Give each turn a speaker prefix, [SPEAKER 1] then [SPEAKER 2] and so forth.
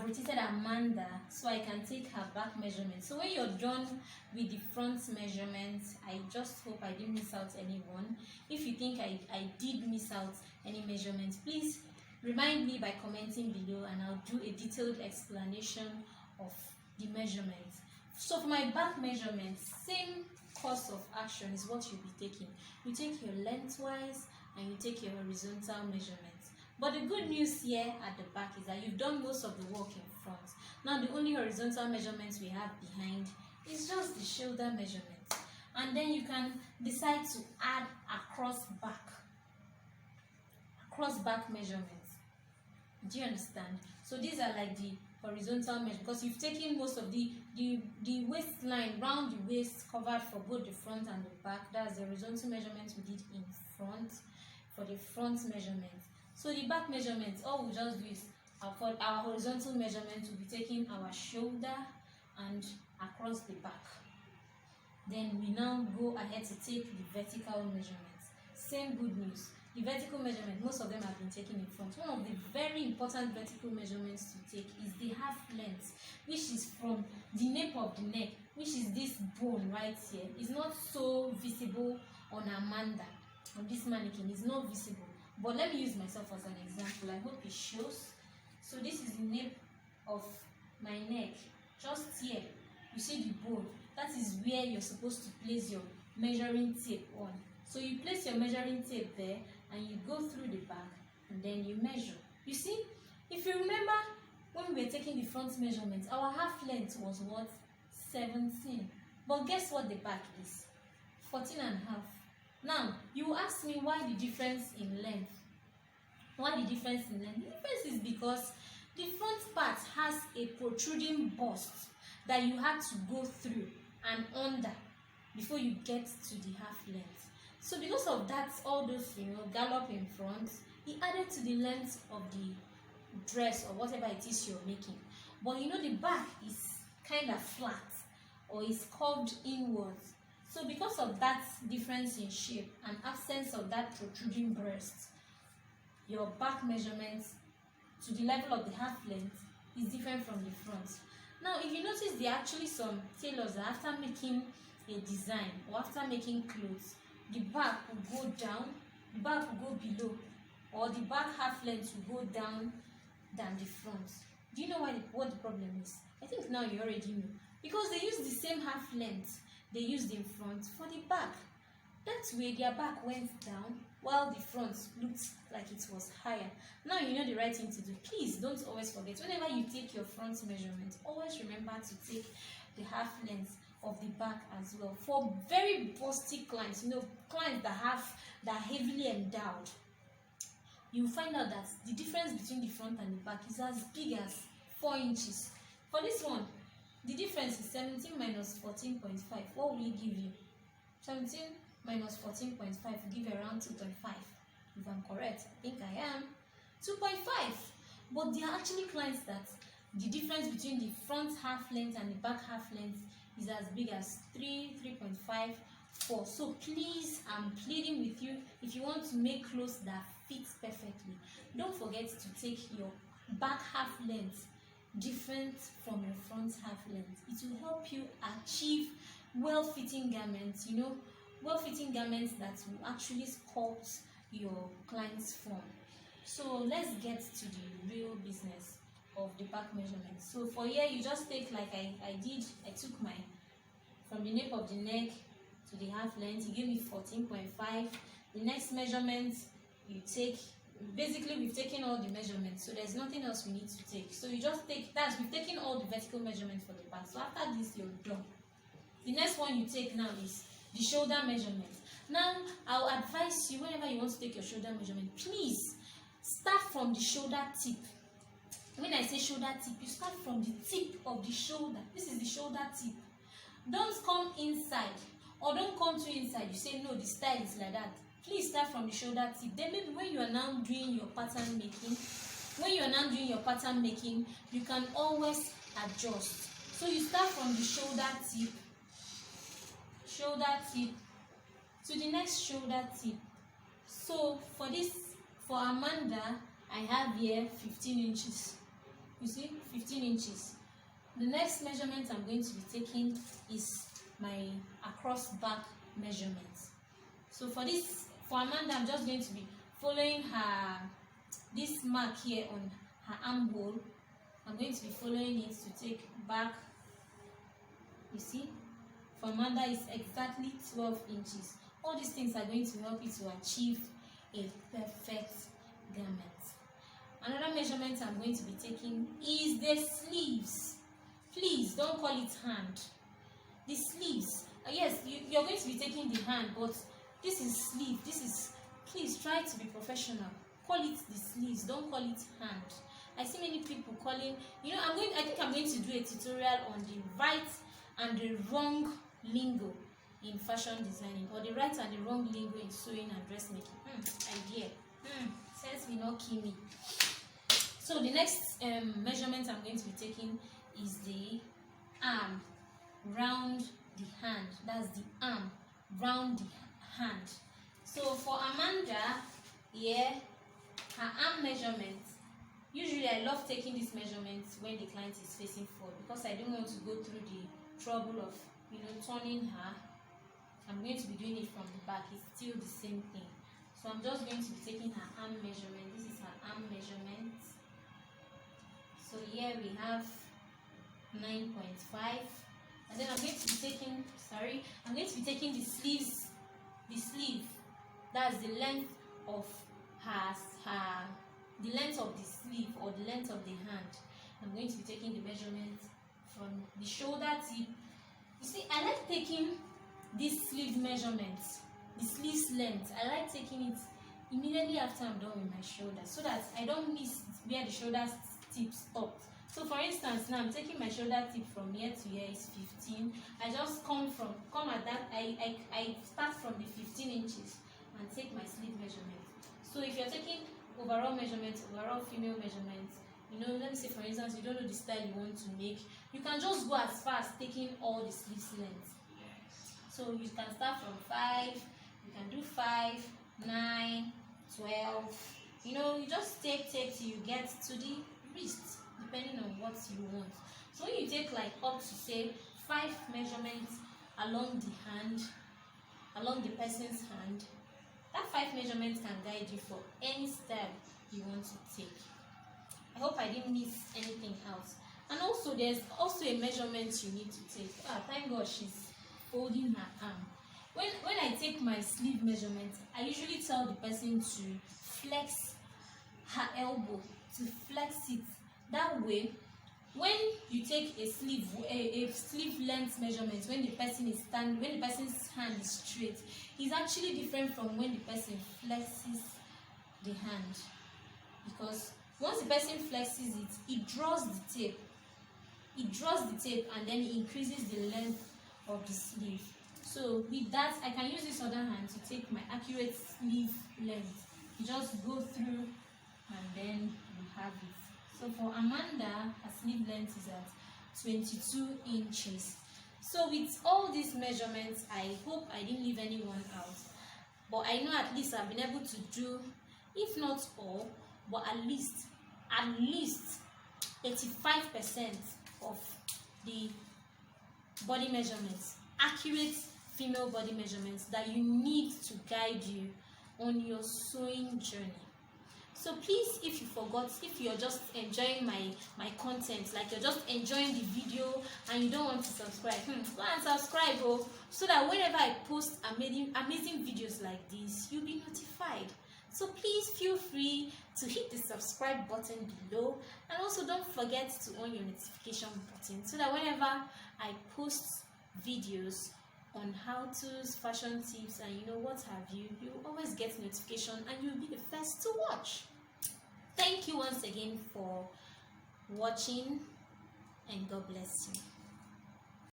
[SPEAKER 1] rotated Amanda so I can take her back measurement. So when you're done with the front measurement, I just hope I didn't miss out anyone. If you think I did miss out any measurements, please remind me by commenting below, and I'll do a detailed explanation of the measurements. So for my back measurement, same course of action is what you'll be taking. You take your lengthwise and you take your horizontal measurements. But the good news here at the back is that you've done most of the work in front. Now the only horizontal measurements we have behind is just the shoulder measurements. And then you can decide to add across back measurements. Do you understand? So these are like the horizontal measure, because you've taken most of the waistline round the waist covered for both the front and the back. That's the horizontal measurements we did in front for the front measurements. So the back measurements, all we just do is for our horizontal measurements, we'll be taking our shoulder and across the back. Then we now go ahead to take the vertical measurements. Same good news. The vertical measurement, most of them have been taken in front. One of the very important vertical measurements to take is the half length, which is from the nape of the neck, which is this bone right here. It's not so visible on Amanda, on this mannequin. It's not visible. But let me use myself as an example. I hope it shows. So this is the nape of my neck. Just here, you see the bone. That is where you're supposed to place your measuring tape on. So you place your measuring tape there, and you go through the back, and then you measure. You see, if you remember when we were taking the front measurements, our half length was what? 17. But guess what the back is? 14 and a half. Now, you ask me why the difference in length. Why the difference in length? The difference is because the front part has a protruding bust that you had to go through and under before you get to the half length. So because of that, all those gallop in front, it added to the length of the dress or whatever it is you're making. But the back is kind of flat or is curved inwards. So because of that difference in shape and absence of that protruding breast, your back measurements to the level of the half length is different from the front. Now if you notice, there are actually some tailors that after making a design or after making clothes, the back will go down, the back will go below, or the back half length will go down than the front. Do you know what the problem is? I think now you already know. Because they use the same half length they used in front for the back. That way their back went down while the front looked like it was higher. Now you know the right thing to do. Please don't always forget, whenever you take your front measurement, always remember to take the half length of the back as well. For very busty clients, clients that are heavily endowed, you find out that the difference between the front and the back is as big as 4 inches. For this one, the difference is 17 minus 14.5. What will it give you? 17 minus 14.5 will give you around 2.5. If I'm correct, I think I am. 2.5. But there are actually clients that the difference between the front half length and the back half length is as big as 3, 3.5, 4. So please, I'm pleading with you, if you want to make clothes that fit perfectly, don't forget to take your back half length different from your front half length. It will help you achieve well-fitting garments, well-fitting garments that will actually sculpt your client's form. So let's get to the real business of the back measurement. So for here, you just take like I did. I took from the nape of the neck to the half length. He gave me 14.5. The next measurement you take, basically we've taken all the measurements, so there's nothing else we need to take. So you just take that. We've taken all the vertical measurements for the back. So after this, you're done. The next one you take now is the shoulder measurement. Now I'll advise you, whenever you want to take your shoulder measurement, please start from the shoulder tip. When I say shoulder tip, you start from the tip of the shoulder. This is the shoulder tip. Don't come inside, or don't come too inside. You say no, the style is like that. Please start from the shoulder tip. Then maybe when you are now doing your pattern making, you can always adjust. So you start from the shoulder tip to the next shoulder tip. So for Amanda, I have here 15 inches. You see, 15 inches. The next measurement I'm going to be taking is my across back measurement. So for Amanda, I'm just going to be following this mark here on her armhole. I'm going to be following it to take back. You see, for Amanda is exactly 12 inches. All these things are going to help you to achieve a perfect garment. Another measurement I'm going to be taking is the sleeves. Please don't call it hand. The sleeves. Yes, you're going to be taking the hand, but this is sleeve. Please try to be professional. Call it the sleeves. Don't call it hand. I see many people calling. I think I'm going to do a tutorial on the right and the wrong lingo in fashion designing, or the right and the wrong lingo in sewing and dressmaking. Idea. Sense will not kill me. So the next measurement I'm going to be taking is the arm round the hand. That's the arm round the hand. So for Amanda, her arm measurement. Usually I love taking this measurement when the client is facing forward, because I don't want to go through the trouble of turning her. I'm going to be doing it from the back. It's still the same thing. So I'm just going to be taking her arm measurement. This is her arm measurement. So here we have 9.5, and then I'm going to be taking the sleeves. The sleeve, that's the length of the length of the sleeve, or the length of the hand. I'm going to be taking the measurement from the shoulder tip. You see, I like taking this sleeve measurement, the sleeves length. I like taking it immediately after I'm done with my shoulder, so that I don't miss where the shoulder tip stopped. So for instance, now I'm taking my shoulder tip from here to here is 15. I just come at that. I start from the 15 inches and take my sleeve measurement. So if you're taking overall measurement, overall female measurement, let me say for instance you don't know the style you want to make, you can just go as far as taking all the sleeves length. So you can start from 5, you can do 5, 9, 12. You just take till you get to the wrist, depending on what you want. So when you take like up to say 5 measurements along the hand, along the person's hand, that 5 measurements can guide you for any style you want to take. I hope I didn't miss anything else. And also there's also a measurement you need to take. Thank God she's holding her arm. When I take my sleeve measurement, I usually tell the person to flex her elbow, to flex it. That way, when you take a sleeve length measurement, when the person's hand is straight, it's actually different from when the person flexes the hand. Because once the person flexes it, it draws the tape. And then it increases the length of the sleeve. So with that, I can use this other hand to take my accurate sleeve length. You just go through and then you have it. So for Amanda, her sleeve length is at 22 inches. So with all these measurements, I hope I didn't leave anyone out. But I know at least I've been able to do, if not all, but at least 85% of the body measurements, accurate female body measurements that you need to guide you on your sewing journey. So please, if you forgot, if you're just enjoying my content, like you're just enjoying the video and you don't want to subscribe, go and subscribe, so that whenever I post amazing videos like this, you'll be notified. So please feel free to hit the subscribe button below, and also don't forget to on your notification button, so that whenever I post videos on how-tos, fashion tips, and what have you, you always get notification and you'll be the first to watch. Thank you once again for watching, and God bless you.